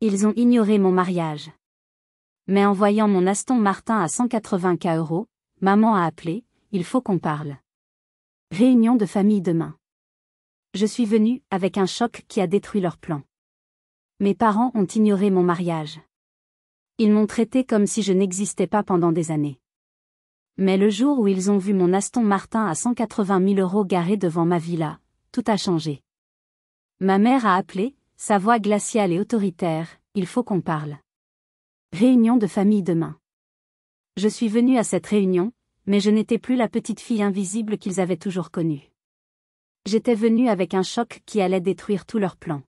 Ils ont ignoré mon mariage. Mais en voyant mon Aston Martin à 180 000 €, maman a appelé, il faut qu'on parle. Réunion de famille demain. Je suis venue avec un choc qui a détruit leurs plans. Mes parents ont ignoré mon mariage. Ils m'ont traité comme si je n'existais pas pendant des années. Mais le jour où ils ont vu mon Aston Martin à 180 000 € garé devant ma villa, tout a changé. Ma mère a appelé, sa voix glaciale et autoritaire, il faut qu'on parle. Réunion de famille demain. Je suis venue à cette réunion, mais je n'étais plus la petite fille invisible qu'ils avaient toujours connue. J'étais venue avec un choc qui allait détruire tous leurs plans.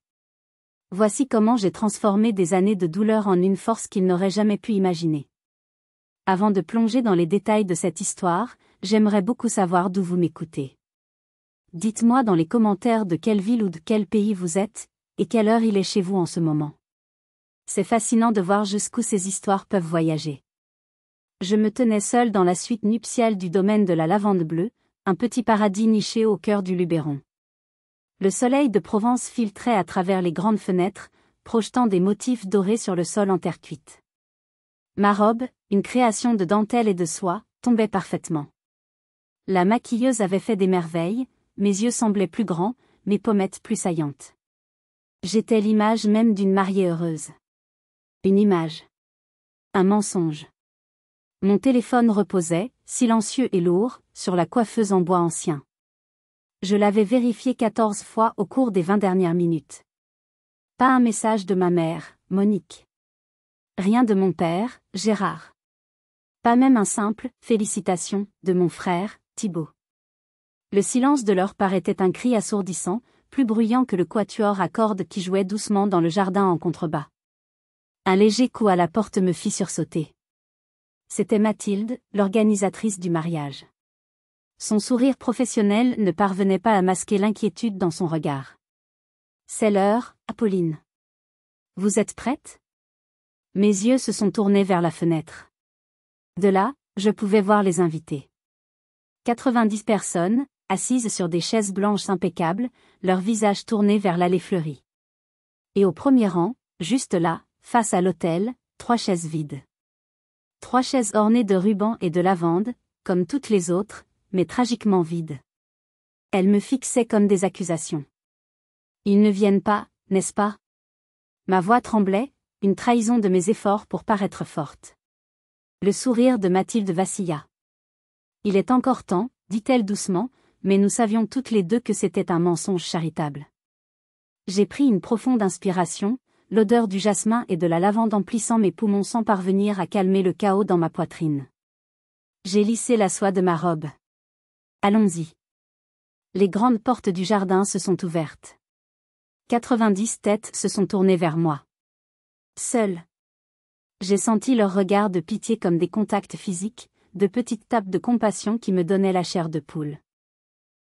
Voici comment j'ai transformé des années de douleur en une force qu'ils n'auraient jamais pu imaginer. Avant de plonger dans les détails de cette histoire, j'aimerais beaucoup savoir d'où vous m'écoutez. Dites-moi dans les commentaires de quelle ville ou de quel pays vous êtes, et quelle heure il est chez vous en ce moment. C'est fascinant de voir jusqu'où ces histoires peuvent voyager. Je me tenais seule dans la suite nuptiale du domaine de la lavande bleue, un petit paradis niché au cœur du Luberon. Le soleil de Provence filtrait à travers les grandes fenêtres, projetant des motifs dorés sur le sol en terre cuite. Ma robe, une création de dentelle et de soie, tombait parfaitement. La maquilleuse avait fait des merveilles, mes yeux semblaient plus grands, mes pommettes plus saillantes. J'étais l'image même d'une mariée heureuse. Une image. Un mensonge. Mon téléphone reposait, silencieux et lourd, sur la coiffeuse en bois ancien. Je l'avais vérifié 14 fois au cours des 20 dernières minutes. Pas un message de ma mère, Monique. Rien de mon père, Gérard. Pas même un simple « félicitations » de mon frère, Thibaut. Le silence de l'heure paraissait un cri assourdissant, plus bruyant que le quatuor à cordes qui jouait doucement dans le jardin en contrebas. Un léger coup à la porte me fit sursauter. C'était Mathilde, l'organisatrice du mariage. Son sourire professionnel ne parvenait pas à masquer l'inquiétude dans son regard. « C'est l'heure, Apolline. Vous êtes prête ?» Mes yeux se sont tournés vers la fenêtre. De là, je pouvais voir les invités. 90 personnes, assises sur des chaises blanches impeccables, leurs visages tournés vers l'allée fleurie. Et au premier rang, juste là, face à l'autel, 3 chaises vides. 3 chaises ornées de rubans et de lavande, comme toutes les autres, mais tragiquement vides. Elles me fixaient comme des accusations. Ils ne viennent pas, n'est-ce pas? Ma voix tremblait, une trahison de mes efforts pour paraître forte. Le sourire de Mathilde vacilla. Il est encore temps, dit-elle doucement, mais nous savions toutes les deux que c'était un mensonge charitable. J'ai pris une profonde inspiration, l'odeur du jasmin et de la lavande emplissant mes poumons sans parvenir à calmer le chaos dans ma poitrine. J'ai lissé la soie de ma robe. Allons-y. Les grandes portes du jardin se sont ouvertes. 90 têtes se sont tournées vers moi. Seule. J'ai senti leurs regards de pitié comme des contacts physiques, de petites tapes de compassion qui me donnaient la chair de poule.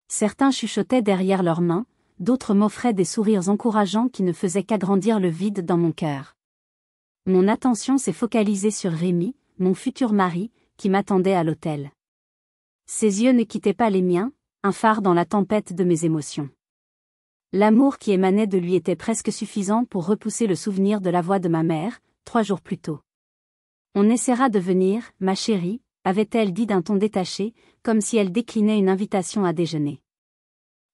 Certains chuchotaient derrière leurs mains, d'autres m'offraient des sourires encourageants qui ne faisaient qu'agrandir le vide dans mon cœur. Mon attention s'est focalisée sur Rémi, mon futur mari, qui m'attendait à l'hôtel. Ses yeux ne quittaient pas les miens, un phare dans la tempête de mes émotions. L'amour qui émanait de lui était presque suffisant pour repousser le souvenir de la voix de ma mère, 3 jours plus tôt. On essaiera de venir, ma chérie, avait-elle dit d'un ton détaché, comme si elle déclinait une invitation à déjeuner.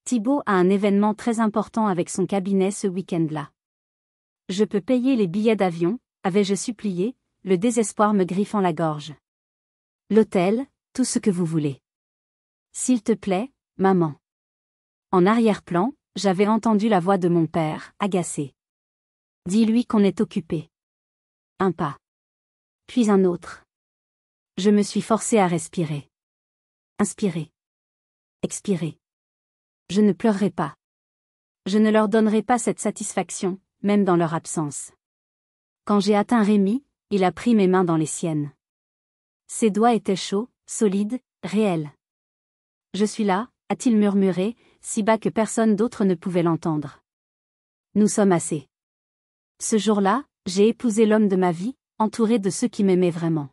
Thibaut a un événement très important avec son cabinet ce week-end-là. Je peux payer les billets d'avion, avais-je supplié, le désespoir me griffant la gorge. L'hôtel, tout ce que vous voulez. S'il te plaît, maman. En arrière-plan, j'avais entendu la voix de mon père, agacé. Dis-lui qu'on est occupé. Un pas. Puis un autre. Je me suis forcée à respirer. Inspirer. Expirer. Je ne pleurerai pas. Je ne leur donnerai pas cette satisfaction, même dans leur absence. Quand j'ai atteint Rémi, il a pris mes mains dans les siennes. Ses doigts étaient chauds, solides, réels. Je suis là, a-t-il murmuré, si bas que personne d'autre ne pouvait l'entendre. Nous sommes assez. Ce jour-là, j'ai épousé l'homme de ma vie, entouré de ceux qui m'aimaient vraiment.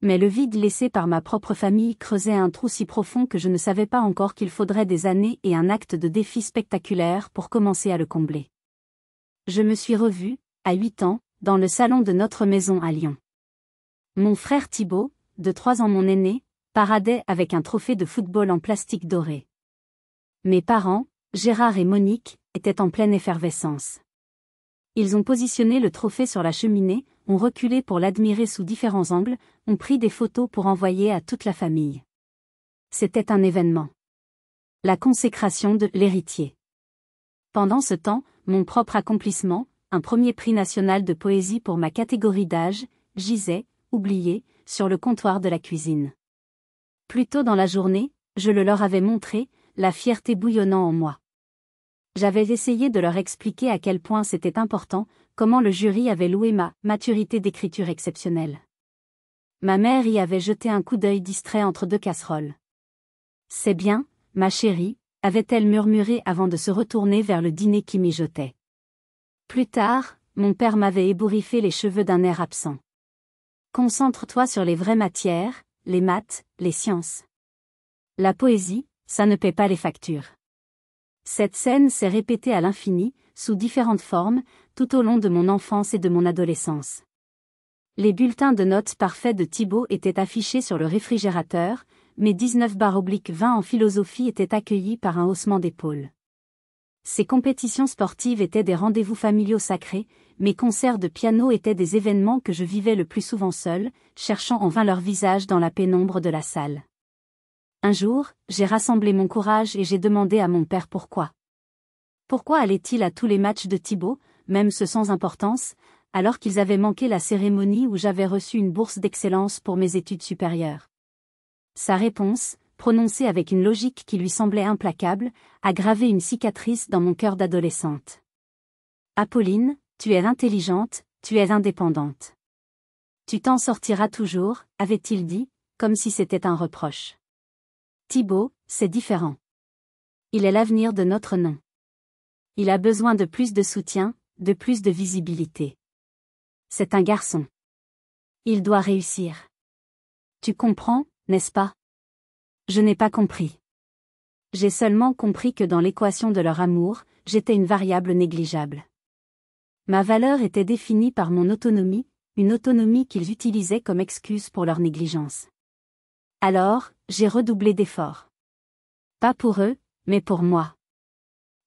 Mais le vide laissé par ma propre famille creusait un trou si profond que je ne savais pas encore qu'il faudrait des années et un acte de défi spectaculaire pour commencer à le combler. Je me suis revue, à 8 ans, dans le salon de notre maison à Lyon. Mon frère Thibaut, de 3 ans mon aîné, paradait avec un trophée de football en plastique doré. Mes parents, Gérard et Monique, étaient en pleine effervescence. Ils ont positionné le trophée sur la cheminée, ont reculé pour l'admirer sous différents angles, ont pris des photos pour envoyer à toute la famille. C'était un événement. La consécration de l'héritier. Pendant ce temps, mon propre accomplissement, un premier prix national de poésie pour ma catégorie d'âge, gisait, oublié, sur le comptoir de la cuisine. Plus tôt dans la journée, je le leur avais montré, la fierté bouillonnant en moi. J'avais essayé de leur expliquer à quel point c'était important, comment le jury avait loué ma maturité d'écriture exceptionnelle. Ma mère y avait jeté un coup d'œil distrait entre 2 casseroles. « C'est bien, ma chérie », avait-elle murmuré avant de se retourner vers le dîner qui mijotait. Plus tard, mon père m'avait ébouriffé les cheveux d'un air absent. « Concentre-toi sur les vraies matières, les maths, les sciences. La poésie, ça ne paie pas les factures. » Cette scène s'est répétée à l'infini, sous différentes formes, tout au long de mon enfance et de mon adolescence. Les bulletins de notes parfaits de Thibaut étaient affichés sur le réfrigérateur, mes 19/20 en philosophie étaient accueillis par un haussement d'épaules. Ces compétitions sportives étaient des rendez-vous familiaux sacrés, mes concerts de piano étaient des événements que je vivais le plus souvent seul, cherchant en vain leur visage dans la pénombre de la salle. Un jour, j'ai rassemblé mon courage et j'ai demandé à mon père pourquoi. Pourquoi allait-il à tous les matchs de Thibaut, même ceux sans importance, alors qu'ils avaient manqué la cérémonie où j'avais reçu une bourse d'excellence pour mes études supérieures? Sa réponse, prononcée avec une logique qui lui semblait implacable, a gravé une cicatrice dans mon cœur d'adolescente. « Apolline, tu es intelligente, tu es indépendante. Tu t'en sortiras toujours, » avait-il dit, comme si c'était un reproche. Thibaut, c'est différent. Il est l'avenir de notre nom. Il a besoin de plus de soutien, de plus de visibilité. C'est un garçon. Il doit réussir. Tu comprends, n'est-ce pas? Je n'ai pas compris. J'ai seulement compris que dans l'équation de leur amour, j'étais une variable négligeable. Ma valeur était définie par mon autonomie, une autonomie qu'ils utilisaient comme excuse pour leur négligence. Alors, j'ai redoublé d'efforts. Pas pour eux, mais pour moi.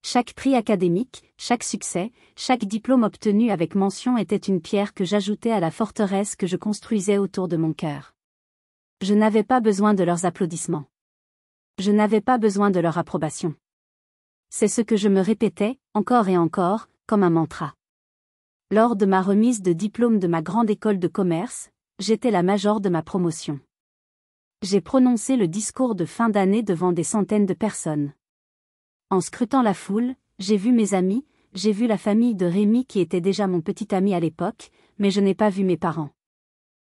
Chaque prix académique, chaque succès, chaque diplôme obtenu avec mention était une pierre que j'ajoutais à la forteresse que je construisais autour de mon cœur. Je n'avais pas besoin de leurs applaudissements. Je n'avais pas besoin de leur approbation. C'est ce que je me répétais, encore et encore, comme un mantra. Lors de ma remise de diplôme de ma grande école de commerce, j'étais la major de ma promotion. J'ai prononcé le discours de fin d'année devant des centaines de personnes. En scrutant la foule, j'ai vu mes amis, j'ai vu la famille de Rémi qui était déjà mon petit ami à l'époque, mais je n'ai pas vu mes parents.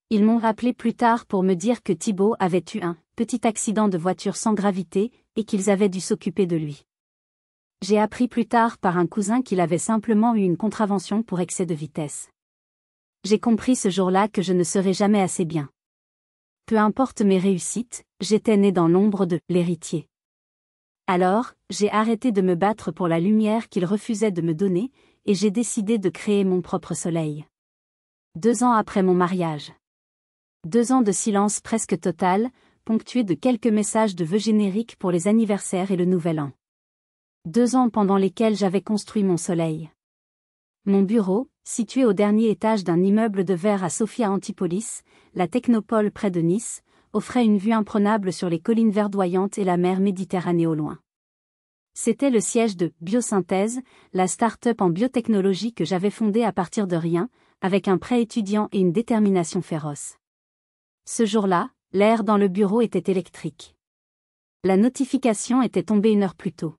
Ils m'ont rappelé plus tard pour me dire que Thibaut avait eu un petit accident de voiture sans gravité et qu'ils avaient dû s'occuper de lui. J'ai appris plus tard par un cousin qu'il avait simplement eu une contravention pour excès de vitesse. J'ai compris ce jour-là que je ne serais jamais assez bien. Peu importe mes réussites, j'étais né dans l'ombre de l'héritier. Alors, j'ai arrêté de me battre pour la lumière qu'il refusait de me donner, et j'ai décidé de créer mon propre soleil. 2 ans après mon mariage. 2 ans de silence presque total, ponctué de quelques messages de vœux génériques pour les anniversaires et le nouvel an. 2 ans pendant lesquels j'avais construit mon soleil. Mon bureau, situé au dernier étage d'un immeuble de verre à Sophia Antipolis, la technopole près de Nice, offrait une vue imprenable sur les collines verdoyantes et la mer Méditerranée au loin. C'était le siège de Biosynthèse, la start-up en biotechnologie que j'avais fondée à partir de rien, avec un prêt étudiant et une détermination féroce. Ce jour-là, l'air dans le bureau était électrique. La notification était tombée 1 heure plus tôt.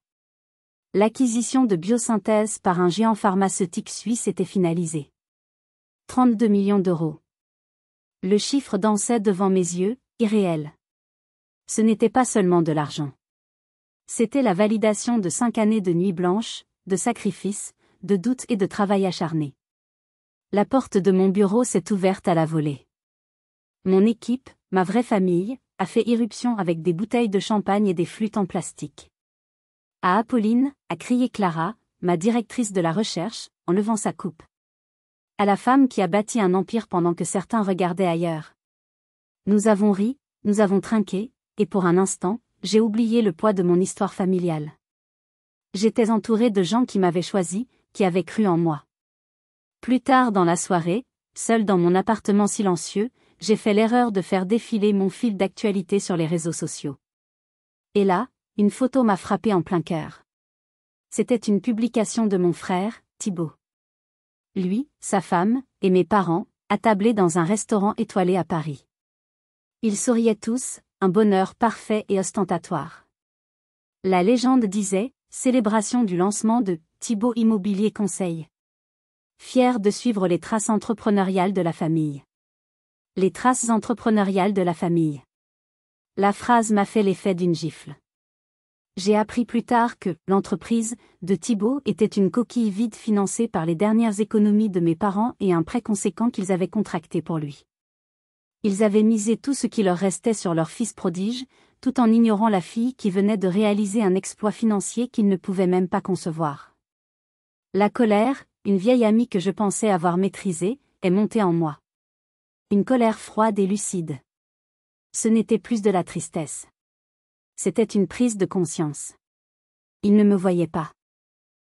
L'acquisition de Biosynthèse par un géant pharmaceutique suisse était finalisée. 32 millions d'euros. Le chiffre dansait devant mes yeux, irréel. Ce n'était pas seulement de l'argent. C'était la validation de 5 années de nuits blanches, de sacrifices, de doutes et de travail acharné. La porte de mon bureau s'est ouverte à la volée. Mon équipe, ma vraie famille, a fait irruption avec des bouteilles de champagne et des flûtes en plastique. À Apolline, a crié Clara, ma directrice de la recherche, en levant sa coupe. À la femme qui a bâti un empire pendant que certains regardaient ailleurs. Nous avons ri, nous avons trinqué, et pour un instant, j'ai oublié le poids de mon histoire familiale. J'étais entourée de gens qui m'avaient choisi, qui avaient cru en moi. Plus tard dans la soirée, seule dans mon appartement silencieux, j'ai fait l'erreur de faire défiler mon fil d'actualité sur les réseaux sociaux. Et là, une photo m'a frappée en plein cœur. C'était une publication de mon frère, Thibaut. Lui, sa femme, et mes parents, attablés dans un restaurant étoilé à Paris. Ils souriaient tous, un bonheur parfait et ostentatoire. La légende disait, célébration du lancement de Thibaut Immobilier Conseil. Fier de suivre les traces entrepreneuriales de la famille. Les traces entrepreneuriales de la famille. La phrase m'a fait l'effet d'une gifle. J'ai appris plus tard que l'entreprise de Thibaut était une coquille vide financée par les dernières économies de mes parents et un prêt conséquent qu'ils avaient contracté pour lui. Ils avaient misé tout ce qui leur restait sur leur fils prodige, tout en ignorant la fille qui venait de réaliser un exploit financier qu'ils ne pouvaient même pas concevoir. La colère, une vieille amie que je pensais avoir maîtrisée, est montée en moi. Une colère froide et lucide. Ce n'était plus de la tristesse. C'était une prise de conscience. Ils ne me voyaient pas.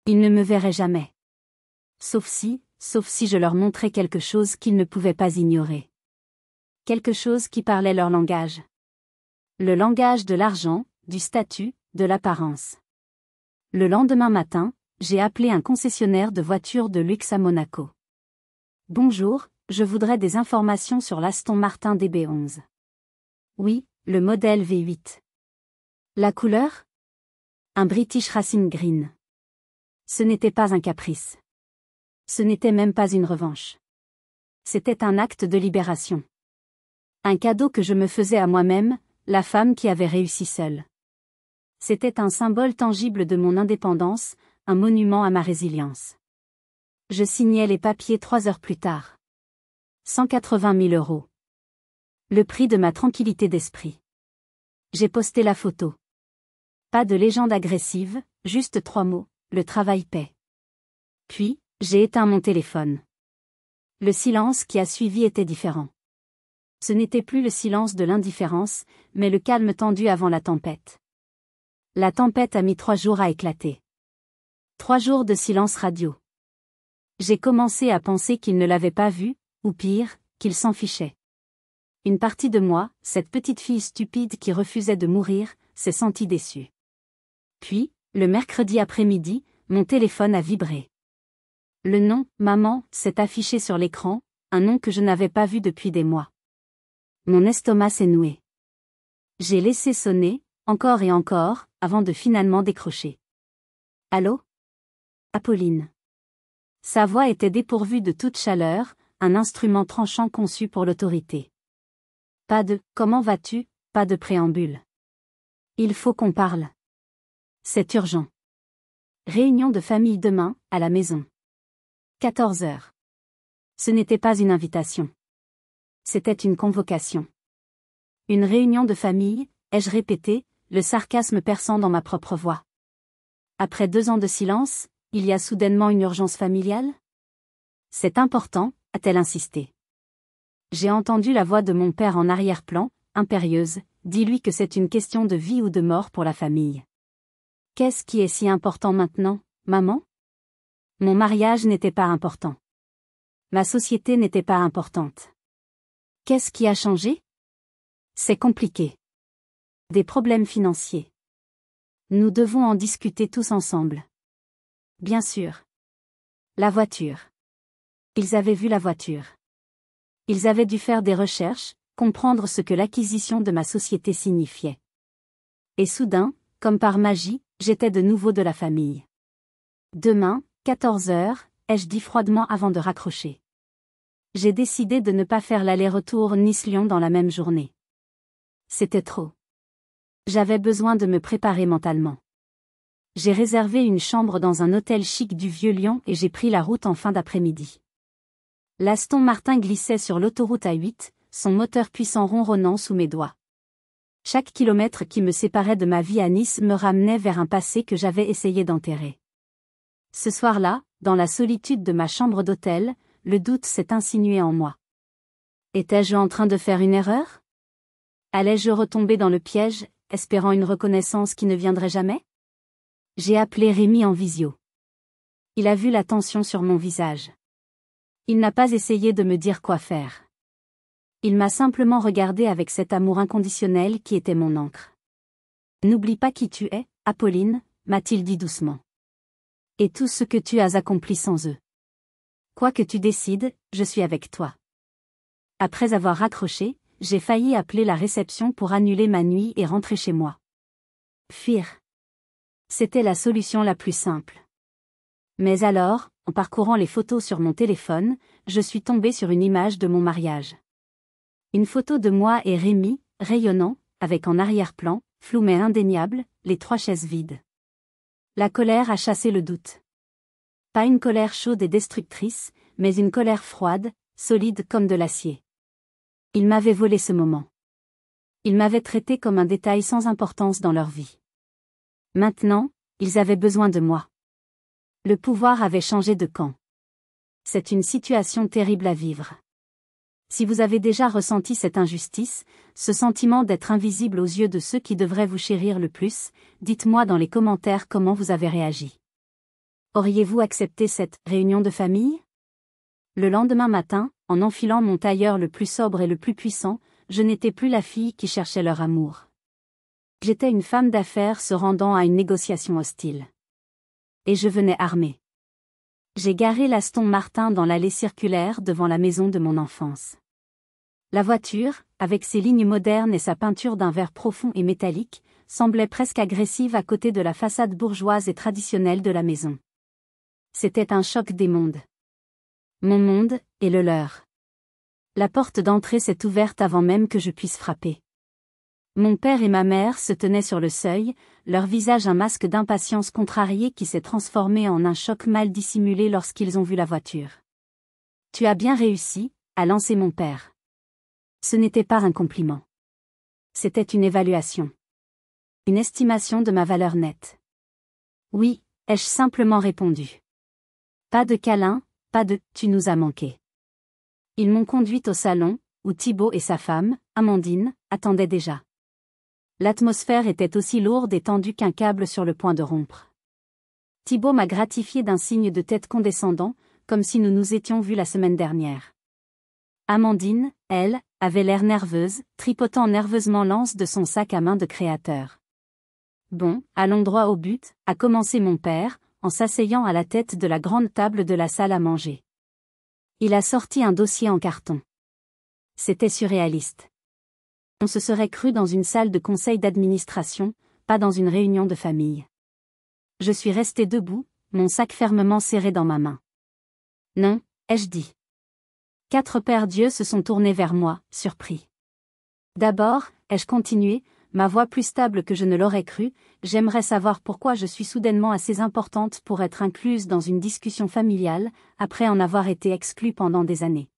Ils ne me verraient jamais. Sauf si je leur montrais quelque chose qu'ils ne pouvaient pas ignorer. Quelque chose qui parlait leur langage. Le langage de l'argent, du statut, de l'apparence. Le lendemain matin, j'ai appelé un concessionnaire de voitures de luxe à Monaco. Bonjour, je voudrais des informations sur l'Aston Martin DB11. Oui, le modèle V8. La couleur? Un British Racing Green. Ce n'était pas un caprice. Ce n'était même pas une revanche. C'était un acte de libération. Un cadeau que je me faisais à moi-même, la femme qui avait réussi seule. C'était un symbole tangible de mon indépendance, un monument à ma résilience. Je signais les papiers 3 heures plus tard. 180 000 €. Le prix de ma tranquillité d'esprit. J'ai posté la photo. Pas de légende agressive, juste 3 mots, le travail paie. Puis, j'ai éteint mon téléphone. Le silence qui a suivi était différent. Ce n'était plus le silence de l'indifférence, mais le calme tendu avant la tempête. La tempête a mis 3 jours à éclater. 3 jours de silence radio. J'ai commencé à penser qu'il ne l'avait pas vu, ou pire, qu'il s'en fichait. Une partie de moi, cette petite fille stupide qui refusait de mourir, s'est sentie déçue. Puis, le mercredi après-midi, mon téléphone a vibré. Le nom, maman, s'est affiché sur l'écran, un nom que je n'avais pas vu depuis des mois. Mon estomac s'est noué. J'ai laissé sonner, encore et encore, avant de finalement décrocher. Allô? Apolline. Sa voix était dépourvue de toute chaleur, un instrument tranchant conçu pour l'autorité. Pas de « comment vas-tu », pas de préambule. Il faut qu'on parle. C'est urgent. Réunion de famille demain, à la maison. 14 heures. Ce n'était pas une invitation. C'était une convocation. Une réunion de famille, ai-je répété, le sarcasme perçant dans ma propre voix. Après 2 ans de silence, il y a soudainement une urgence familiale? C'est important, a-t-elle insisté. J'ai entendu la voix de mon père en arrière-plan, impérieuse, dis-lui que c'est une question de vie ou de mort pour la famille. Qu'est-ce qui est si important maintenant, maman? Mon mariage n'était pas important. Ma société n'était pas importante. Qu'est-ce qui a changé? C'est compliqué. Des problèmes financiers. Nous devons en discuter tous ensemble. Bien sûr. La voiture. Ils avaient vu la voiture. Ils avaient dû faire des recherches, comprendre ce que l'acquisition de ma société signifiait. Et soudain, comme par magie, j'étais de nouveau de la famille. Demain, 14 heures, ai-je dit froidement avant de raccrocher. J'ai décidé de ne pas faire l'aller-retour Nice-Lyon dans la même journée. C'était trop. J'avais besoin de me préparer mentalement. J'ai réservé une chambre dans un hôtel chic du Vieux-Lyon et j'ai pris la route en fin d'après-midi. L'Aston Martin glissait sur l'autoroute A8, son moteur puissant ronronnant sous mes doigts. Chaque kilomètre qui me séparait de ma vie à Nice me ramenait vers un passé que j'avais essayé d'enterrer. Ce soir-là, dans la solitude de ma chambre d'hôtel, le doute s'est insinué en moi. Étais-je en train de faire une erreur? Allais-je retomber dans le piège, espérant une reconnaissance qui ne viendrait jamais? J'ai appelé Rémi en visio. Il a vu la tension sur mon visage. Il n'a pas essayé de me dire quoi faire. Il m'a simplement regardé avec cet amour inconditionnel qui était mon encre. N'oublie pas qui tu es, Apolline, m'a-t-il dit doucement. Et tout ce que tu as accompli sans eux. Quoi que tu décides, je suis avec toi. Après avoir raccroché, j'ai failli appeler la réception pour annuler ma nuit et rentrer chez moi. Fuir. C'était la solution la plus simple. Mais alors, en parcourant les photos sur mon téléphone, je suis tombée sur une image de mon mariage. Une photo de moi et Rémi, rayonnant, avec en arrière-plan, flou mais indéniable, les 3 chaises vides. La colère a chassé le doute. Pas une colère chaude et destructrice, mais une colère froide, solide comme de l'acier. Ils m'avaient volé ce moment. Ils m'avaient traité comme un détail sans importance dans leur vie. Maintenant, ils avaient besoin de moi. Le pouvoir avait changé de camp. C'est une situation terrible à vivre. Si vous avez déjà ressenti cette injustice, ce sentiment d'être invisible aux yeux de ceux qui devraient vous chérir le plus, dites-moi dans les commentaires comment vous avez réagi. Auriez-vous accepté cette réunion de famille? Le lendemain matin, en enfilant mon tailleur le plus sobre et le plus puissant, je n'étais plus la fille qui cherchait leur amour. J'étais une femme d'affaires se rendant à une négociation hostile. Et je venais armée. J'ai garé l'Aston Martin dans l'allée circulaire devant la maison de mon enfance. La voiture, avec ses lignes modernes et sa peinture d'un vert profond et métallique, semblait presque agressive à côté de la façade bourgeoise et traditionnelle de la maison. C'était un choc des mondes. Mon monde, et le leur. La porte d'entrée s'est ouverte avant même que je puisse frapper. Mon père et ma mère se tenaient sur le seuil, leur visage un masque d'impatience contrariée qui s'est transformé en un choc mal dissimulé lorsqu'ils ont vu la voiture. « Tu as bien réussi », a lancé mon père. Ce n'était pas un compliment. C'était une évaluation. Une estimation de ma valeur nette. Oui, ai-je simplement répondu. Pas de câlin, pas de « tu nous as manqué ». Ils m'ont conduite au salon, où Thibaut et sa femme, Amandine, attendaient déjà. L'atmosphère était aussi lourde et tendue qu'un câble sur le point de rompre. Thibaut m'a gratifié d'un signe de tête condescendant, comme si nous nous étions vus la semaine dernière. Amandine, elle, avait l'air nerveuse, tripotant nerveusement l'anse de son sac à main de créateur. Bon, allons droit au but, a commencé mon père, en s'asseyant à la tête de la grande table de la salle à manger. Il a sorti un dossier en carton. C'était surréaliste. On se serait cru dans une salle de conseil d'administration, pas dans une réunion de famille. Je suis resté debout, mon sac fermement serré dans ma main. Non, ai-je dit. 4 paires d'yeux se sont tournés vers moi, surpris. D'abord, ai-je continué, ma voix plus stable que je ne l'aurais cru, j'aimerais savoir pourquoi je suis soudainement assez importante pour être incluse dans une discussion familiale, après en avoir été exclue pendant des années.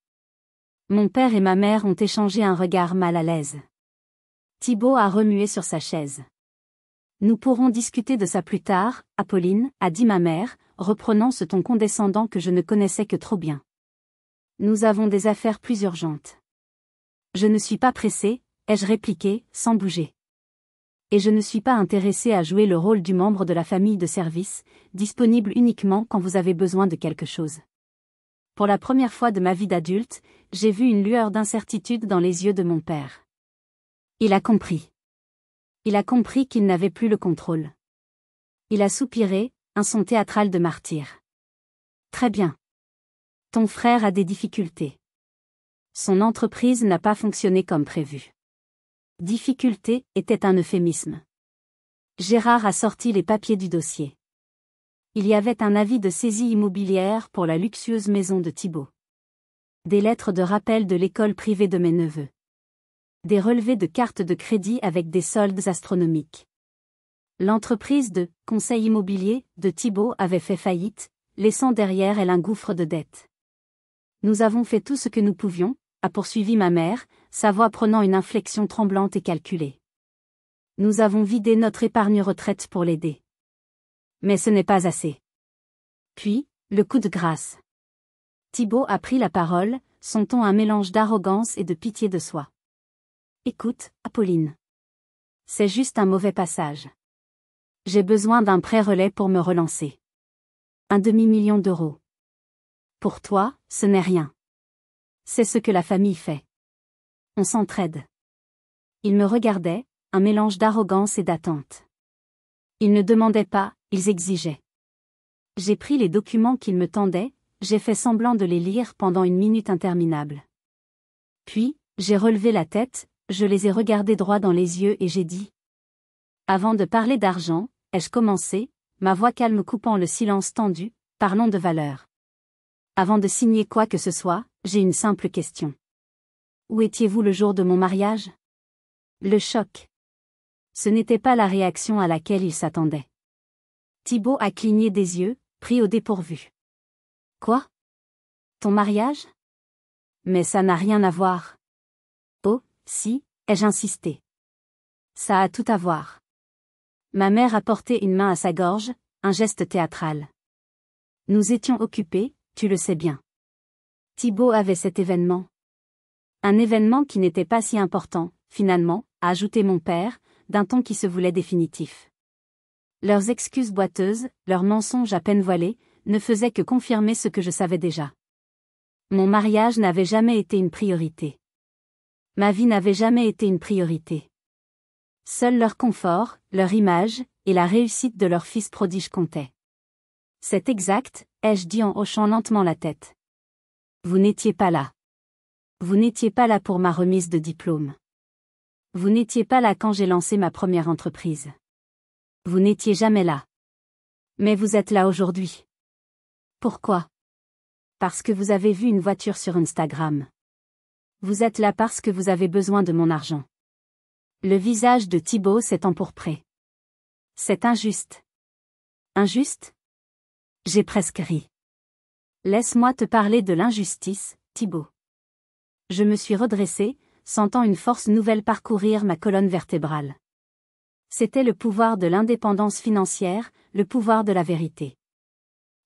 Mon père et ma mère ont échangé un regard mal à l'aise. Thibaut a remué sur sa chaise. Nous pourrons discuter de ça plus tard, Apolline, a dit ma mère, reprenant ce ton condescendant que je ne connaissais que trop bien. Nous avons des affaires plus urgentes. Je ne suis pas pressée, ai-je répliqué, sans bouger. Et je ne suis pas intéressée à jouer le rôle du membre de la famille de service, disponible uniquement quand vous avez besoin de quelque chose. Pour la première fois de ma vie d'adulte, j'ai vu une lueur d'incertitude dans les yeux de mon père. Il a compris. Il a compris qu'il n'avait plus le contrôle. Il a soupiré, un son théâtral de martyr. Très bien. Ton frère a des difficultés. Son entreprise n'a pas fonctionné comme prévu. Difficulté était un euphémisme. Gérard a sorti les papiers du dossier. Il y avait un avis de saisie immobilière pour la luxueuse maison de Thibaut. Des lettres de rappel de l'école privée de mes neveux. Des relevés de cartes de crédit avec des soldes astronomiques. L'entreprise de conseil immobilier de Thibaut avait fait faillite, laissant derrière elle un gouffre de dettes. Nous avons fait tout ce que nous pouvions, a poursuivi ma mère, sa voix prenant une inflexion tremblante et calculée. Nous avons vidé notre épargne retraite pour l'aider. Mais ce n'est pas assez. Puis, le coup de grâce. Thibaut a pris la parole, son ton un mélange d'arrogance et de pitié de soi. Écoute, Apolline. C'est juste un mauvais passage. J'ai besoin d'un prêt-relais pour me relancer. 1 demi-million d'euros. Pour toi, ce n'est rien. C'est ce que la famille fait. On s'entraide. Ils me regardaient, un mélange d'arrogance et d'attente. Ils ne demandaient pas, ils exigeaient. J'ai pris les documents qu'ils me tendaient, j'ai fait semblant de les lire pendant une minute interminable. Puis, j'ai relevé la tête, je les ai regardés droit dans les yeux et j'ai dit. Avant de parler d'argent, ai-je commencé, ma voix calme coupant le silence tendu, parlons de valeur. Avant de signer quoi que ce soit, j'ai une simple question. Où étiez-vous le jour de mon mariage? Le choc. Ce n'était pas la réaction à laquelle il s'attendait. Thibaut a cligné des yeux, pris au dépourvu. Quoi? Ton mariage? Mais ça n'a rien à voir. Oh, si, ai-je insisté. Ça a tout à voir. Ma mère a porté une main à sa gorge, un geste théâtral. Nous étions occupés, tu le sais bien. Thibaut avait cet événement. Un événement qui n'était pas si important, finalement, a ajouté mon père, d'un ton qui se voulait définitif. Leurs excuses boiteuses, leurs mensonges à peine voilés, ne faisaient que confirmer ce que je savais déjà. Mon mariage n'avait jamais été une priorité. Ma vie n'avait jamais été une priorité. Seul leur confort, leur image, et la réussite de leur fils prodige comptaient. C'est exact, ai-je dit en hochant lentement la tête. Vous n'étiez pas là. Vous n'étiez pas là pour ma remise de diplôme. Vous n'étiez pas là quand j'ai lancé ma première entreprise. Vous n'étiez jamais là. Mais vous êtes là aujourd'hui. Pourquoi? Parce que vous avez vu une voiture sur Instagram. Vous êtes là parce que vous avez besoin de mon argent. Le visage de Thibaut s'est empourpré. C'est injuste. Injuste? J'ai presque ri. Laisse-moi te parler de l'injustice, Thibaut. Je me suis redressé, sentant une force nouvelle parcourir ma colonne vertébrale. C'était le pouvoir de l'indépendance financière, le pouvoir de la vérité.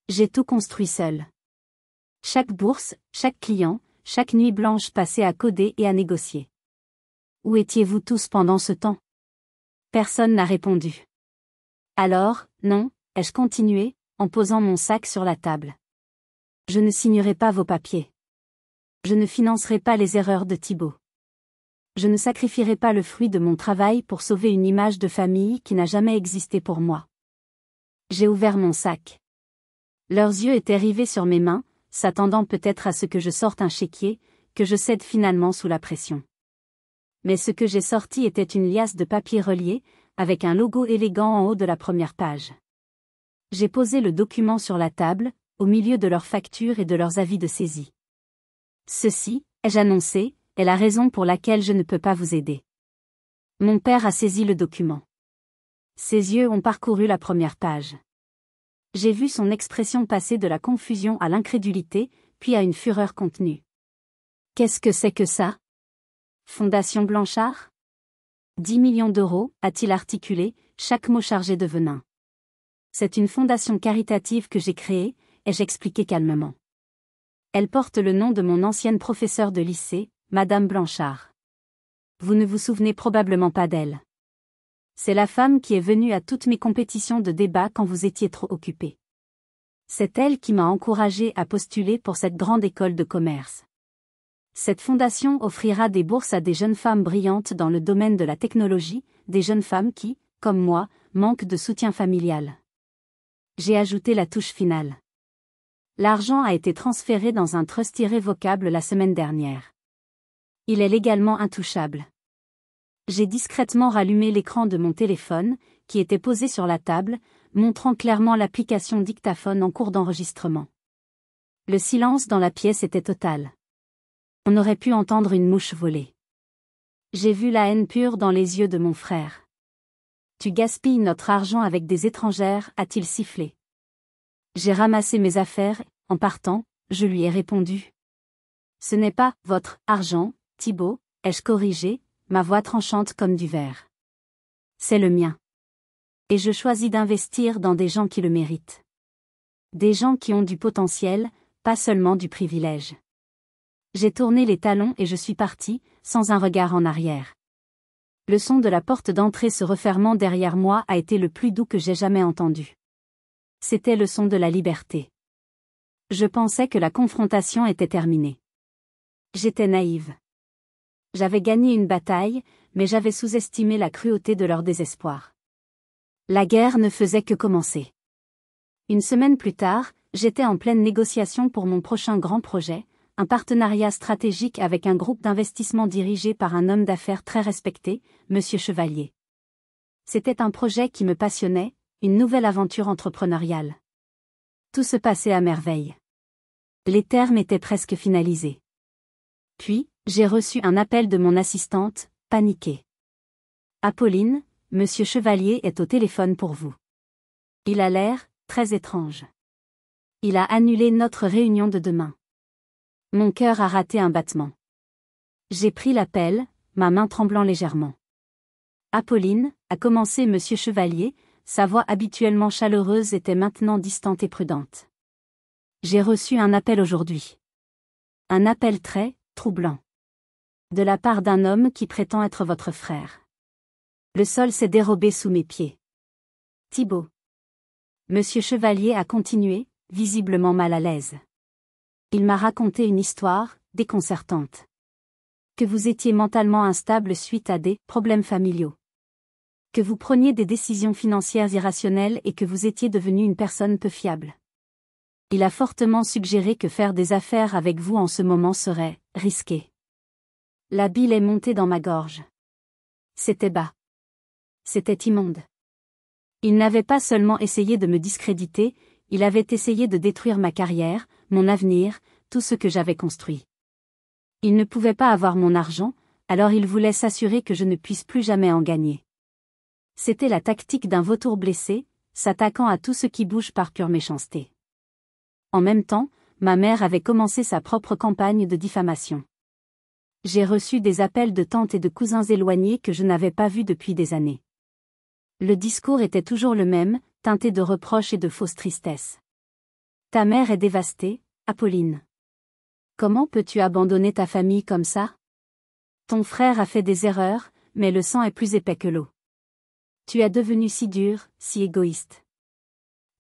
J'ai tout construit seul. Chaque bourse, chaque client, chaque nuit blanche passée à coder et à négocier. Où étiez-vous tous pendant ce temps? Personne n'a répondu. Alors, non, ai-je continué, en posant mon sac sur la table. Je ne signerai pas vos papiers. Je ne financerai pas les erreurs de Thibaut. Je ne sacrifierai pas le fruit de mon travail pour sauver une image de famille qui n'a jamais existé pour moi. J'ai ouvert mon sac. Leurs yeux étaient rivés sur mes mains, s'attendant peut-être à ce que je sorte un chéquier, que je cède finalement sous la pression. Mais ce que j'ai sorti était une liasse de papier relié, avec un logo élégant en haut de la première page. J'ai posé le document sur la table, au milieu de leurs factures et de leurs avis de saisie. Ceci, ai-je annoncé, est la raison pour laquelle je ne peux pas vous aider. Mon père a saisi le document. Ses yeux ont parcouru la première page. J'ai vu son expression passer de la confusion à l'incrédulité, puis à une fureur contenue. Qu'est-ce que c'est que ça? Fondation Blanchard? 10 millions d'euros, a-t-il articulé, chaque mot chargé de venin. C'est une fondation caritative que j'ai créée, ai-je expliqué calmement. Elle porte le nom de mon ancienne professeure de lycée, Madame Blanchard. Vous ne vous souvenez probablement pas d'elle. C'est la femme qui est venue à toutes mes compétitions de débat quand vous étiez trop occupé. C'est elle qui m'a encouragé à postuler pour cette grande école de commerce. Cette fondation offrira des bourses à des jeunes femmes brillantes dans le domaine de la technologie, des jeunes femmes qui, comme moi, manquent de soutien familial. J'ai ajouté la touche finale. L'argent a été transféré dans un trust irrévocable la semaine dernière. Il est légalement intouchable. J'ai discrètement rallumé l'écran de mon téléphone, qui était posé sur la table, montrant clairement l'application dictaphone en cours d'enregistrement. Le silence dans la pièce était total. On aurait pu entendre une mouche voler. J'ai vu la haine pure dans les yeux de mon frère. Tu gaspilles notre argent avec des étrangères, a-t-il sifflé. J'ai ramassé mes affaires, en partant, je lui ai répondu. Ce n'est pas votre argent, Thibaut, ai-je corrigé, ma voix tranchante comme du verre. C'est le mien. Et je choisis d'investir dans des gens qui le méritent. Des gens qui ont du potentiel, pas seulement du privilège. J'ai tourné les talons et je suis parti, sans un regard en arrière. Le son de la porte d'entrée se refermant derrière moi a été le plus doux que j'ai jamais entendu. C'était le son de la liberté. Je pensais que la confrontation était terminée. J'étais naïve. J'avais gagné une bataille, mais j'avais sous-estimé la cruauté de leur désespoir. La guerre ne faisait que commencer. Une semaine plus tard, j'étais en pleine négociation pour mon prochain grand projet, un partenariat stratégique avec un groupe d'investissement dirigé par un homme d'affaires très respecté, Monsieur Chevalier. C'était un projet qui me passionnait, une nouvelle aventure entrepreneuriale. Tout se passait à merveille. Les termes étaient presque finalisés. Puis, j'ai reçu un appel de mon assistante, paniquée. « Apolline, Monsieur Chevalier est au téléphone pour vous. Il a l'air très étrange. Il a annulé notre réunion de demain. » Mon cœur a raté un battement. J'ai pris l'appel, ma main tremblant légèrement. « Apolline, » a commencé Monsieur Chevalier, sa voix habituellement chaleureuse était maintenant distante et prudente. « J'ai reçu un appel aujourd'hui. Un appel très troublant. De la part d'un homme qui prétend être votre frère. Le sol s'est dérobé sous mes pieds. Thibaut. » Monsieur Chevalier a continué, visiblement mal à l'aise. Il m'a raconté une histoire, déconcertante. Que vous étiez mentalement instable suite à des problèmes familiaux. Que vous preniez des décisions financières irrationnelles et que vous étiez devenu une personne peu fiable. Il a fortement suggéré que faire des affaires avec vous en ce moment serait risqué. La bile est montée dans ma gorge. C'était bas. C'était immonde. Il n'avait pas seulement essayé de me discréditer, il avait essayé de détruire ma carrière, mon avenir, tout ce que j'avais construit. Il ne pouvait pas avoir mon argent, alors il voulait s'assurer que je ne puisse plus jamais en gagner. C'était la tactique d'un vautour blessé, s'attaquant à tout ce qui bouge par pure méchanceté. En même temps, ma mère avait commencé sa propre campagne de diffamation. J'ai reçu des appels de tantes et de cousins éloignés que je n'avais pas vus depuis des années. Le discours était toujours le même, teinté de reproches et de fausse tristesse. Ta mère est dévastée, Apolline. Comment peux-tu abandonner ta famille comme ça? Ton frère a fait des erreurs, mais le sang est plus épais que l'eau. Tu es devenu si dur, si égoïste.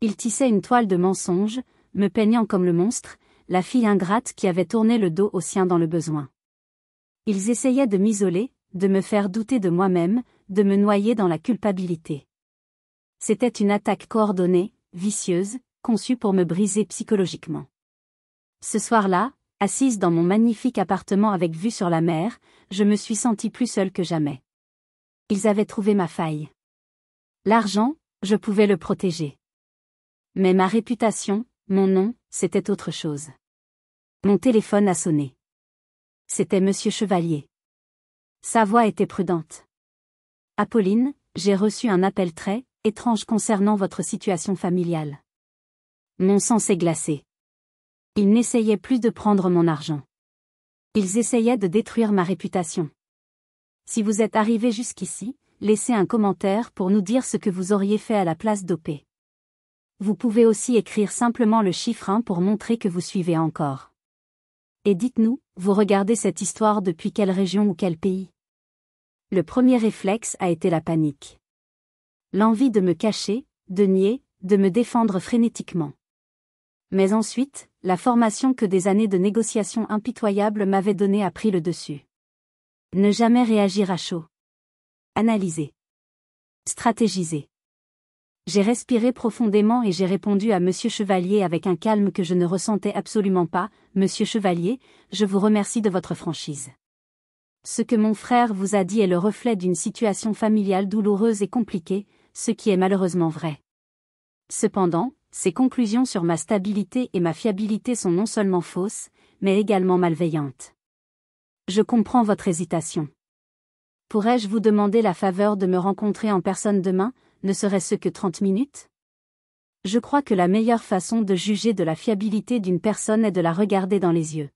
Il tissait une toile de mensonges, me peignant comme le monstre, la fille ingrate qui avait tourné le dos au sien dans le besoin. Ils essayaient de m'isoler, de me faire douter de moi-même, de me noyer dans la culpabilité. C'était une attaque coordonnée, vicieuse, conçue pour me briser psychologiquement. Ce soir-là, assise dans mon magnifique appartement avec vue sur la mer, je me suis sentie plus seule que jamais. Ils avaient trouvé ma faille. L'argent, je pouvais le protéger. Mais ma réputation, mon nom, c'était autre chose. Mon téléphone a sonné. C'était Monsieur Chevalier. Sa voix était prudente. Apolline, j'ai reçu un appel très étrange concernant votre situation familiale. Mon sang s'est glacé. Ils n'essayaient plus de prendre mon argent. Ils essayaient de détruire ma réputation. Si vous êtes arrivé jusqu'ici, laissez un commentaire pour nous dire ce que vous auriez fait à la place d'OP. Vous pouvez aussi écrire simplement le chiffre 1 pour montrer que vous suivez encore. Et dites-nous, vous regardez cette histoire depuis quelle région ou quel pays? Le premier réflexe a été la panique. L'envie de me cacher, de nier, de me défendre frénétiquement. Mais ensuite, la formation que des années de négociations impitoyables m'avaient donnée a pris le dessus. Ne jamais réagir à chaud. Analyser. Stratégiser. J'ai respiré profondément et j'ai répondu à Monsieur Chevalier avec un calme que je ne ressentais absolument pas. Monsieur Chevalier, je vous remercie de votre franchise. Ce que mon frère vous a dit est le reflet d'une situation familiale douloureuse et compliquée, ce qui est malheureusement vrai. Cependant, ses conclusions sur ma stabilité et ma fiabilité sont non seulement fausses, mais également malveillantes. Je comprends votre hésitation. Pourrais-je vous demander la faveur de me rencontrer en personne demain, ne serait-ce que 30 minutes? Je crois que la meilleure façon de juger de la fiabilité d'une personne est de la regarder dans les yeux.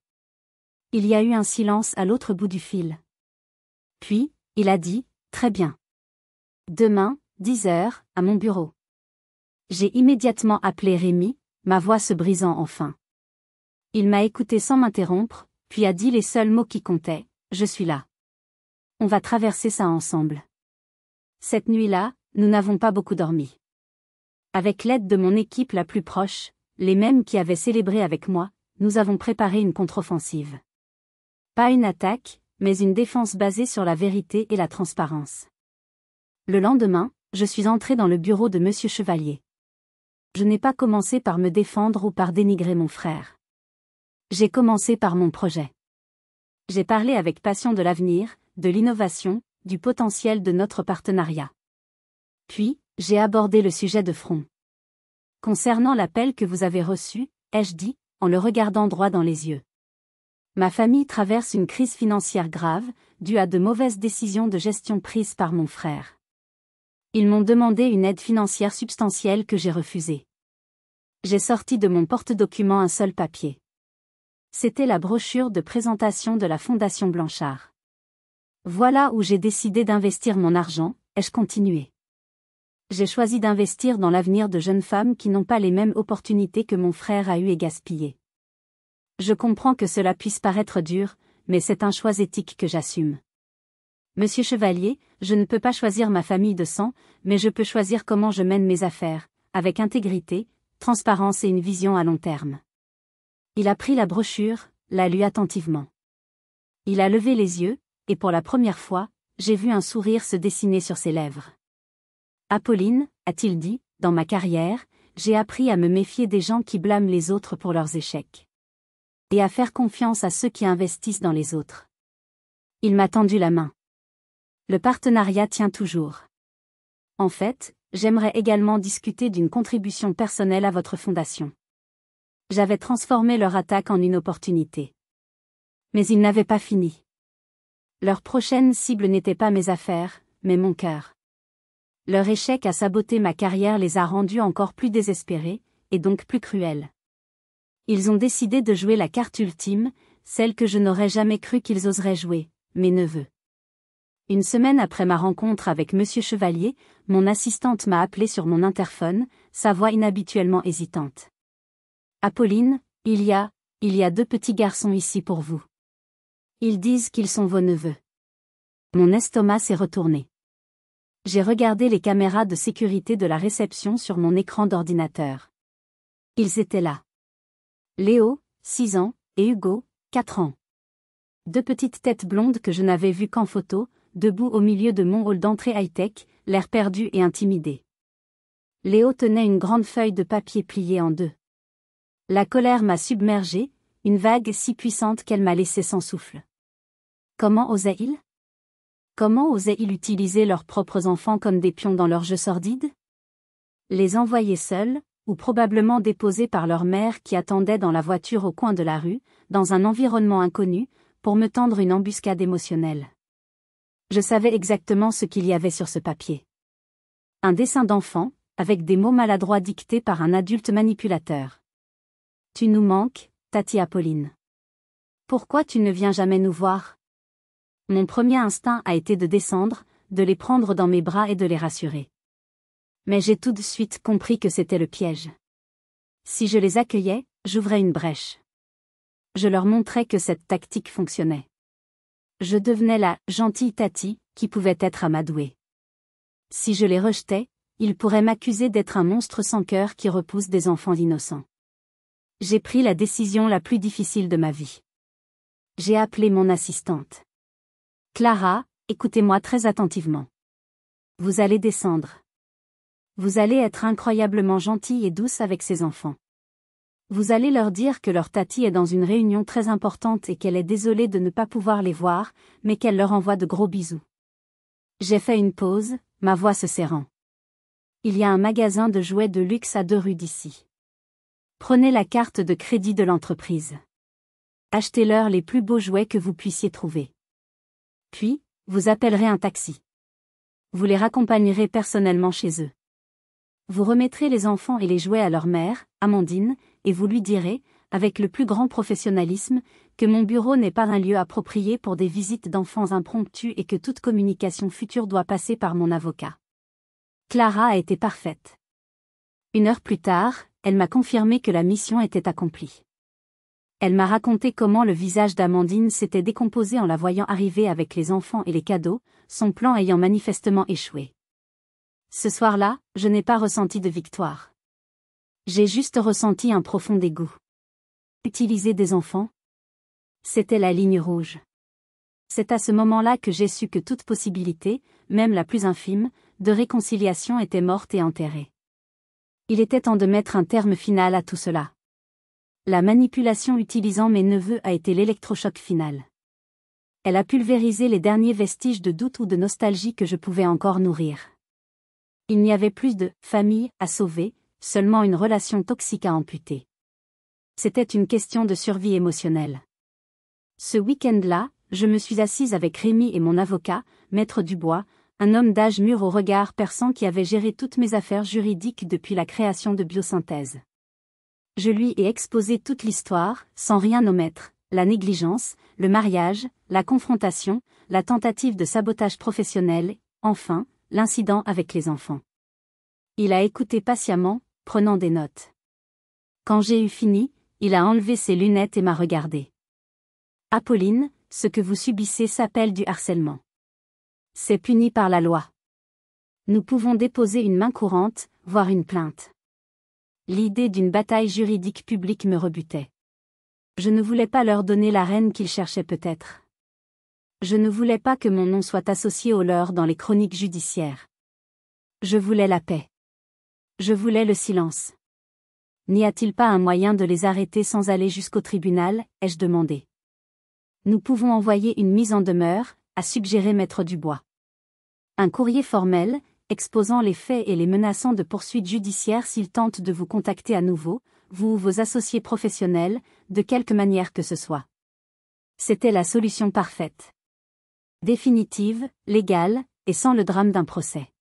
Il y a eu un silence à l'autre bout du fil. Puis, il a dit, « Très bien. Demain, 10 heures, à mon bureau. » J'ai immédiatement appelé Rémi, ma voix se brisant enfin. Il m'a écouté sans m'interrompre, puis a dit les seuls mots qui comptaient, je suis là. On va traverser ça ensemble. Cette nuit-là, nous n'avons pas beaucoup dormi. Avec l'aide de mon équipe la plus proche, les mêmes qui avaient célébré avec moi, nous avons préparé une contre-offensive. Pas une attaque, mais une défense basée sur la vérité et la transparence. Le lendemain, je suis entré dans le bureau de Monsieur Chevalier. Je n'ai pas commencé par me défendre ou par dénigrer mon frère. J'ai commencé par mon projet. J'ai parlé avec passion de l'avenir, de l'innovation, du potentiel de notre partenariat. Puis, j'ai abordé le sujet de front. Concernant l'appel que vous avez reçu, ai-je dit, en le regardant droit dans les yeux. Ma famille traverse une crise financière grave, due à de mauvaises décisions de gestion prises par mon frère. Ils m'ont demandé une aide financière substantielle que j'ai refusée. J'ai sorti de mon porte-document un seul papier. C'était la brochure de présentation de la Fondation Blanchard. Voilà où j'ai décidé d'investir mon argent, ai-je continué. J'ai choisi d'investir dans l'avenir de jeunes femmes qui n'ont pas les mêmes opportunités que mon frère a eu et gaspillé. Je comprends que cela puisse paraître dur, mais c'est un choix éthique que j'assume. Monsieur Chevalier, je ne peux pas choisir ma famille de sang, mais je peux choisir comment je mène mes affaires, avec intégrité, transparence et une vision à long terme. Il a pris la brochure, l'a lue attentivement. Il a levé les yeux, et pour la première fois, j'ai vu un sourire se dessiner sur ses lèvres. Apolline, a-t-il dit, dans ma carrière, j'ai appris à me méfier des gens qui blâment les autres pour leurs échecs. Et à faire confiance à ceux qui investissent dans les autres. Il m'a tendu la main. Le partenariat tient toujours. En fait, j'aimerais également discuter d'une contribution personnelle à votre fondation. J'avais transformé leur attaque en une opportunité. Mais ils n'avaient pas fini. Leur prochaine cible n'était pas mes affaires, mais mon cœur. Leur échec à saboter ma carrière les a rendus encore plus désespérés, et donc plus cruels. Ils ont décidé de jouer la carte ultime, celle que je n'aurais jamais cru qu'ils oseraient jouer, mes neveux. Une semaine après ma rencontre avec Monsieur Chevalier, mon assistante m'a appelé sur mon interphone, sa voix inhabituellement hésitante. Apolline, il y a 2 petits garçons ici pour vous. Ils disent qu'ils sont vos neveux. Mon estomac s'est retourné. J'ai regardé les caméras de sécurité de la réception sur mon écran d'ordinateur. Ils étaient là. Léo, 6 ans, et Hugo, 4 ans. 2 petites têtes blondes que je n'avais vues qu'en photo, debout au milieu de mon hall d'entrée high-tech, l'air perdu et intimidé. Léo tenait une grande feuille de papier pliée en 2. La colère m'a submergée, une vague si puissante qu'elle m'a laissé sans souffle. Comment osaient-ils ? Comment osaient-ils utiliser leurs propres enfants comme des pions dans leur jeu sordide ? Les envoyer seuls, ou probablement déposés par leur mère qui attendait dans la voiture au coin de la rue, dans un environnement inconnu, pour me tendre une embuscade émotionnelle. Je savais exactement ce qu'il y avait sur ce papier. Un dessin d'enfant, avec des mots maladroits dictés par un adulte manipulateur. Tu nous manques, Tati Apolline. Pourquoi tu ne viens jamais nous voir ? Mon premier instinct a été de descendre, de les prendre dans mes bras et de les rassurer. Mais j'ai tout de suite compris que c'était le piège. Si je les accueillais, j'ouvrais une brèche. Je leur montrais que cette tactique fonctionnait. Je devenais la gentille Tati, qui pouvait être amadouée. Si je les rejetais, ils pourraient m'accuser d'être un monstre sans cœur qui repousse des enfants innocents. J'ai pris la décision la plus difficile de ma vie. J'ai appelé mon assistante. Clara, écoutez-moi très attentivement. Vous allez descendre. Vous allez être incroyablement gentille et douce avec ces enfants. Vous allez leur dire que leur Tati est dans une réunion très importante et qu'elle est désolée de ne pas pouvoir les voir, mais qu'elle leur envoie de gros bisous. J'ai fait une pause, ma voix se serrant. Il y a un magasin de jouets de luxe à 2 rues d'ici. Prenez la carte de crédit de l'entreprise. Achetez-leur les plus beaux jouets que vous puissiez trouver. Puis, vous appellerez un taxi. Vous les raccompagnerez personnellement chez eux. Vous remettrez les enfants et les jouets à leur mère, Amandine, et vous lui direz, avec le plus grand professionnalisme, que mon bureau n'est pas un lieu approprié pour des visites d'enfants impromptues et que toute communication future doit passer par mon avocat. Clara a été parfaite. 1 heure plus tard, elle m'a confirmé que la mission était accomplie. Elle m'a raconté comment le visage d'Amandine s'était décomposé en la voyant arriver avec les enfants et les cadeaux, son plan ayant manifestement échoué. Ce soir-là, je n'ai pas ressenti de victoire. J'ai juste ressenti un profond dégoût. Utiliser des enfants? C'était la ligne rouge. C'est à ce moment-là que j'ai su que toute possibilité, même la plus infime, de réconciliation était morte et enterrée. Il était temps de mettre un terme final à tout cela. La manipulation utilisant mes neveux a été l'électrochoc final. Elle a pulvérisé les derniers vestiges de doute ou de nostalgie que je pouvais encore nourrir. Il n'y avait plus de « famille » à sauver, seulement une relation toxique à amputer. C'était une question de survie émotionnelle. Ce week-end-là, je me suis assise avec Rémi et mon avocat, Maître Dubois, un homme d'âge mûr au regard perçant qui avait géré toutes mes affaires juridiques depuis la création de Biosynthèse. Je lui ai exposé toute l'histoire, sans rien omettre, la négligence, le mariage, la confrontation, la tentative de sabotage professionnel, enfin, l'incident avec les enfants. Il a écouté patiemment, prenant des notes. Quand j'ai eu fini, il a enlevé ses lunettes et m'a regardé. « Apolline, ce que vous subissez s'appelle du harcèlement. C'est puni par la loi. Nous pouvons déposer une main courante, voire une plainte. » L'idée d'une bataille juridique publique me rebutait. Je ne voulais pas leur donner l'arène qu'ils cherchaient peut-être. Je ne voulais pas que mon nom soit associé au leur dans les chroniques judiciaires. Je voulais la paix. Je voulais le silence. N'y a-t-il pas un moyen de les arrêter sans aller jusqu'au tribunal, ai-je demandé. Nous pouvons envoyer une mise en demeure, a suggéré Maître Dubois. Un courrier formel, exposant les faits et les menaçant de poursuites judiciaires s'ils tentent de vous contacter à nouveau, vous ou vos associés professionnels, de quelque manière que ce soit. C'était la solution parfaite. Définitive, légale, et sans le drame d'un procès.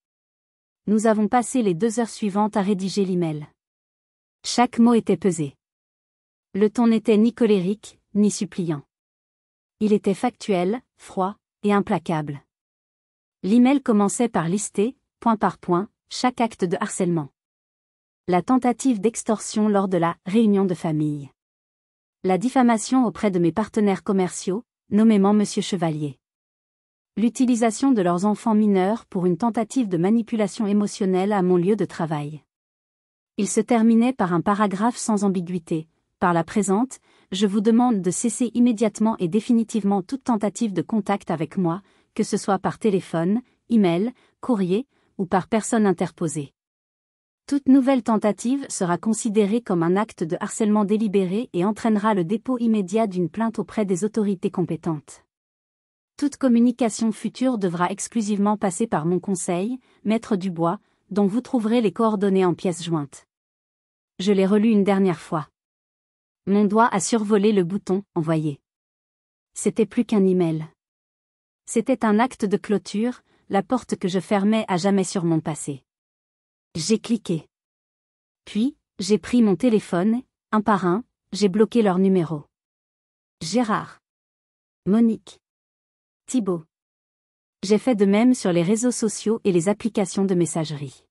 Nous avons passé les 2 heures suivantes à rédiger l'email. Chaque mot était pesé. Le ton n'était ni colérique, ni suppliant. Il était factuel, froid, et implacable. L'email commençait par lister, point par point, chaque acte de harcèlement. La tentative d'extorsion lors de la réunion de famille. La diffamation auprès de mes partenaires commerciaux, nommément Monsieur Chevalier. L'utilisation de leurs enfants mineurs pour une tentative de manipulation émotionnelle à mon lieu de travail. Il se terminait par un paragraphe sans ambiguïté. Par la présente, je vous demande de cesser immédiatement et définitivement toute tentative de contact avec moi, que ce soit par téléphone, email, courrier, ou par personne interposée. Toute nouvelle tentative sera considérée comme un acte de harcèlement délibéré et entraînera le dépôt immédiat d'une plainte auprès des autorités compétentes. Toute communication future devra exclusivement passer par mon conseil, Maître Dubois, dont vous trouverez les coordonnées en pièces jointes. Je l'ai relu une dernière fois. Mon doigt a survolé le bouton « Envoyer ». C'était plus qu'un email. C'était un acte de clôture, la porte que je fermais à jamais sur mon passé. J'ai cliqué. Puis, j'ai pris mon téléphone, un par un, j'ai bloqué leurs numéros. Gérard. Monique. Thibaut. J'ai fait de même sur les réseaux sociaux et les applications de messagerie.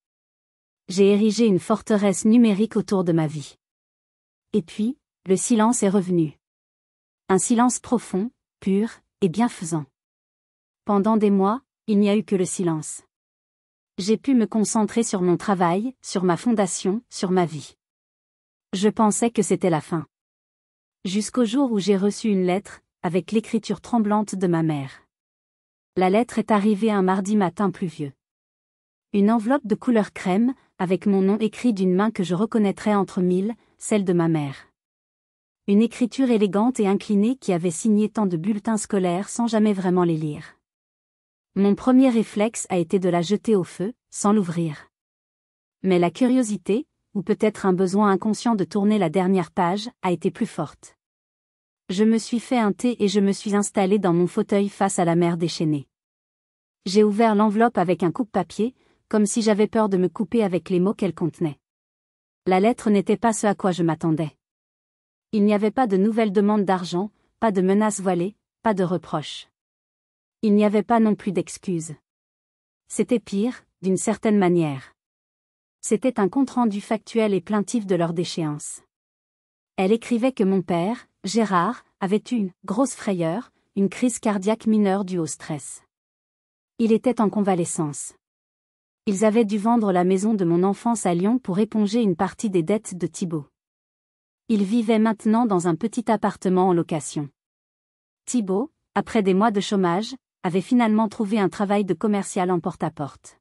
J'ai érigé une forteresse numérique autour de ma vie. Et puis, le silence est revenu. Un silence profond, pur, et bienfaisant. Pendant des mois, il n'y a eu que le silence. J'ai pu me concentrer sur mon travail, sur ma fondation, sur ma vie. Je pensais que c'était la fin. Jusqu'au jour où j'ai reçu une lettre, avec l'écriture tremblante de ma mère. La lettre est arrivée un mardi matin pluvieux. Une enveloppe de couleur crème, avec mon nom écrit d'une main que je reconnaîtrais entre mille, celle de ma mère. Une écriture élégante et inclinée qui avait signé tant de bulletins scolaires sans jamais vraiment les lire. Mon premier réflexe a été de la jeter au feu, sans l'ouvrir. Mais la curiosité, ou peut-être un besoin inconscient de tourner la dernière page, a été plus forte. Je me suis fait un thé et je me suis installé dans mon fauteuil face à la mer déchaînée. J'ai ouvert l'enveloppe avec un coupe-papier, comme si j'avais peur de me couper avec les mots qu'elle contenait. La lettre n'était pas ce à quoi je m'attendais. Il n'y avait pas de nouvelles demandes d'argent, pas de menaces voilées, pas de reproches. Il n'y avait pas non plus d'excuses. C'était pire, d'une certaine manière. C'était un compte-rendu factuel et plaintif de leur déchéance. Elle écrivait que mon père, Gérard, avait eu une grosse frayeur, une crise cardiaque mineure due au stress. Il était en convalescence. Ils avaient dû vendre la maison de mon enfance à Lyon pour éponger une partie des dettes de Thibaut. Il vivait maintenant dans un petit appartement en location. Thibaut, après des mois de chômage, avait finalement trouvé un travail de commercial en porte-à-porte.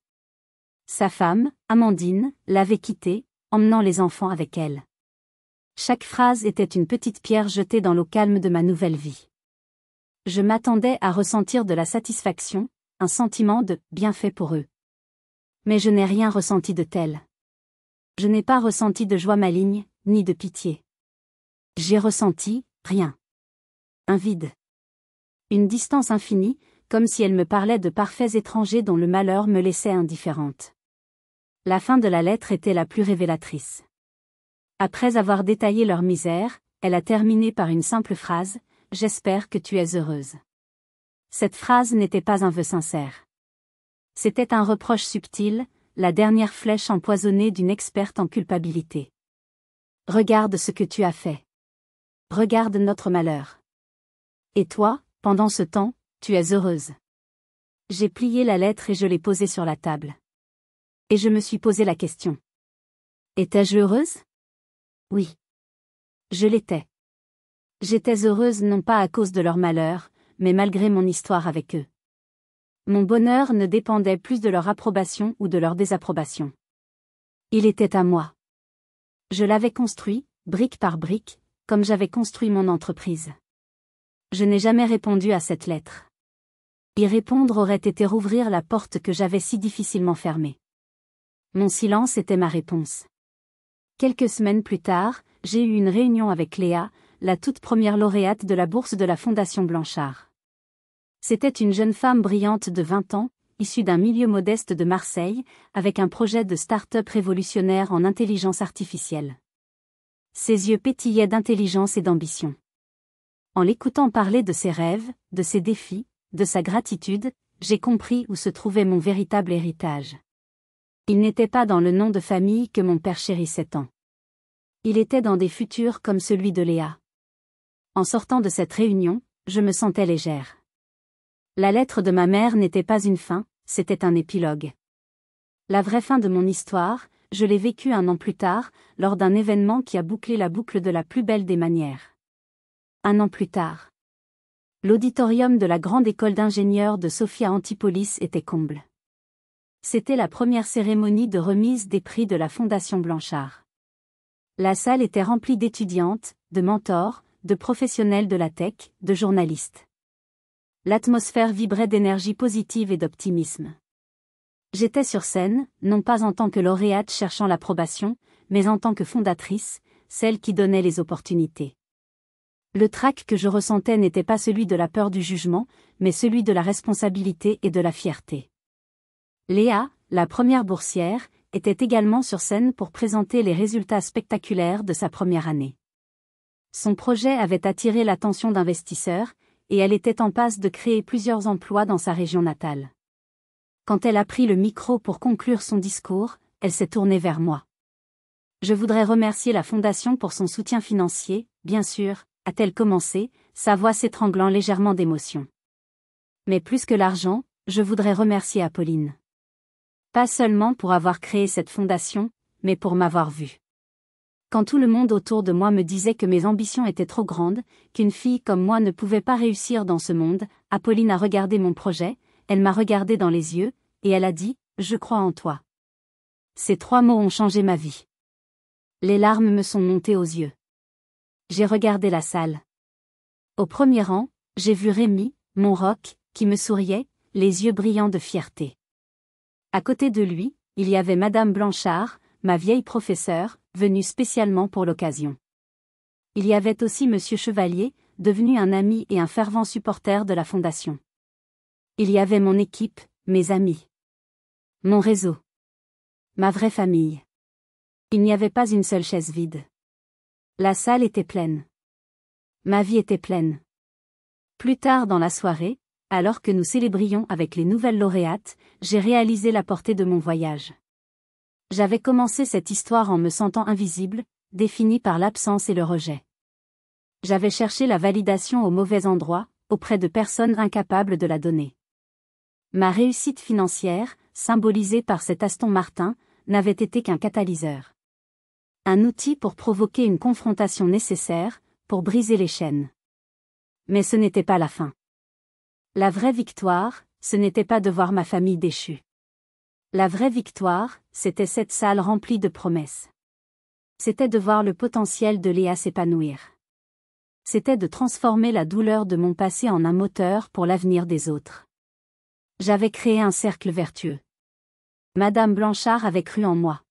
Sa femme, Amandine, l'avait quitté, emmenant les enfants avec elle. Chaque phrase était une petite pierre jetée dans l'eau calme de ma nouvelle vie. Je m'attendais à ressentir de la satisfaction, un sentiment de « bienfait pour eux ». Mais je n'ai rien ressenti de tel. Je n'ai pas ressenti de joie maligne, ni de pitié. J'ai ressenti, rien. Un vide. Une distance infinie, comme si elle me parlait de parfaits étrangers dont le malheur me laissait indifférente. La fin de la lettre était la plus révélatrice. Après avoir détaillé leur misère, elle a terminé par une simple phrase, « J'espère que tu es heureuse ». Cette phrase n'était pas un vœu sincère. C'était un reproche subtil, la dernière flèche empoisonnée d'une experte en culpabilité. Regarde ce que tu as fait. Regarde notre malheur. Et toi, pendant ce temps, tu es heureuse. J'ai plié la lettre et je l'ai posée sur la table. Et je me suis posé la question. Étais-je heureuse? Oui. Je l'étais. J'étais heureuse non pas à cause de leur malheur, mais malgré mon histoire avec eux. Mon bonheur ne dépendait plus de leur approbation ou de leur désapprobation. Il était à moi. Je l'avais construit, brique par brique, comme j'avais construit mon entreprise. Je n'ai jamais répondu à cette lettre. Y répondre aurait été rouvrir la porte que j'avais si difficilement fermée. Mon silence était ma réponse. Quelques semaines plus tard, j'ai eu une réunion avec Léa, la toute première lauréate de la bourse de la Fondation Blanchard. C'était une jeune femme brillante de 20 ans, issue d'un milieu modeste de Marseille, avec un projet de start-up révolutionnaire en intelligence artificielle. Ses yeux pétillaient d'intelligence et d'ambition. En l'écoutant parler de ses rêves, de ses défis, de sa gratitude, j'ai compris où se trouvait mon véritable héritage. Il n'était pas dans le nom de famille que mon père chérissait tant. Il était dans des futurs comme celui de Léa. En sortant de cette réunion, je me sentais légère. La lettre de ma mère n'était pas une fin, c'était un épilogue. La vraie fin de mon histoire, je l'ai vécue un an plus tard, lors d'un événement qui a bouclé la boucle de la plus belle des manières. Un an plus tard. L'auditorium de la grande école d'ingénieurs de Sophia Antipolis était comble. C'était la première cérémonie de remise des prix de la Fondation Blanchard. La salle était remplie d'étudiantes, de mentors, de professionnels de la tech, de journalistes. L'atmosphère vibrait d'énergie positive et d'optimisme. J'étais sur scène, non pas en tant que lauréate cherchant l'approbation, mais en tant que fondatrice, celle qui donnait les opportunités. Le trac que je ressentais n'était pas celui de la peur du jugement, mais celui de la responsabilité et de la fierté. Léa, la première boursière, était également sur scène pour présenter les résultats spectaculaires de sa première année. Son projet avait attiré l'attention d'investisseurs, et elle était en passe de créer plusieurs emplois dans sa région natale. Quand elle a pris le micro pour conclure son discours, elle s'est tournée vers moi. Je voudrais remercier la Fondation pour son soutien financier, bien sûr, a-t-elle commencé, sa voix s'étranglant légèrement d'émotion. Mais plus que l'argent, je voudrais remercier Apolline. Pas seulement pour avoir créé cette fondation, mais pour m'avoir vue. Quand tout le monde autour de moi me disait que mes ambitions étaient trop grandes, qu'une fille comme moi ne pouvait pas réussir dans ce monde, Apolline a regardé mon projet, elle m'a regardé dans les yeux, et elle a dit « Je crois en toi ». Ces 3 mots ont changé ma vie. Les larmes me sont montées aux yeux. J'ai regardé la salle. Au premier rang, j'ai vu Rémi, mon roc, qui me souriait, les yeux brillants de fierté. À côté de lui, il y avait Madame Blanchard, ma vieille professeure, venue spécialement pour l'occasion. Il y avait aussi Monsieur Chevalier, devenu un ami et un fervent supporter de la Fondation. Il y avait mon équipe, mes amis. Mon réseau. Ma vraie famille. Il n'y avait pas une seule chaise vide. La salle était pleine. Ma vie était pleine. Plus tard dans la soirée, alors que nous célébrions avec les nouvelles lauréates, j'ai réalisé la portée de mon voyage. J'avais commencé cette histoire en me sentant invisible, définie par l'absence et le rejet. J'avais cherché la validation au mauvais endroit, auprès de personnes incapables de la donner. Ma réussite financière, symbolisée par cet Aston Martin, n'avait été qu'un catalyseur. Un outil pour provoquer une confrontation nécessaire, pour briser les chaînes. Mais ce n'était pas la fin. La vraie victoire, ce n'était pas de voir ma famille déchue. La vraie victoire, c'était cette salle remplie de promesses. C'était de voir le potentiel de Léa s'épanouir. C'était de transformer la douleur de mon passé en un moteur pour l'avenir des autres. J'avais créé un cercle vertueux. Madame Blanchard avait cru en moi.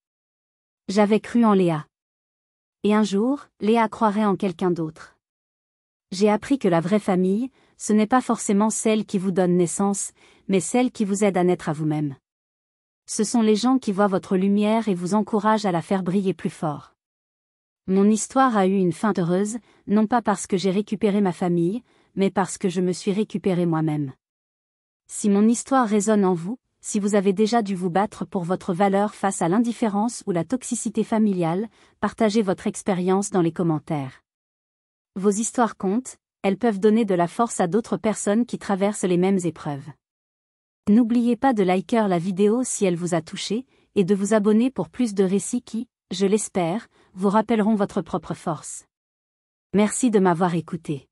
J'avais cru en Léa. Et un jour, Léa croirait en quelqu'un d'autre. J'ai appris que la vraie famille, ce n'est pas forcément celle qui vous donne naissance, mais celle qui vous aide à naître à vous-même. Ce sont les gens qui voient votre lumière et vous encouragent à la faire briller plus fort. Mon histoire a eu une fin heureuse, non pas parce que j'ai récupéré ma famille, mais parce que je me suis récupéré moi-même. Si mon histoire résonne en vous, si vous avez déjà dû vous battre pour votre valeur face à l'indifférence ou la toxicité familiale, partagez votre expérience dans les commentaires. Vos histoires comptent, elles peuvent donner de la force à d'autres personnes qui traversent les mêmes épreuves. N'oubliez pas de liker la vidéo si elle vous a touché, et de vous abonner pour plus de récits qui, je l'espère, vous rappelleront votre propre force. Merci de m'avoir écouté.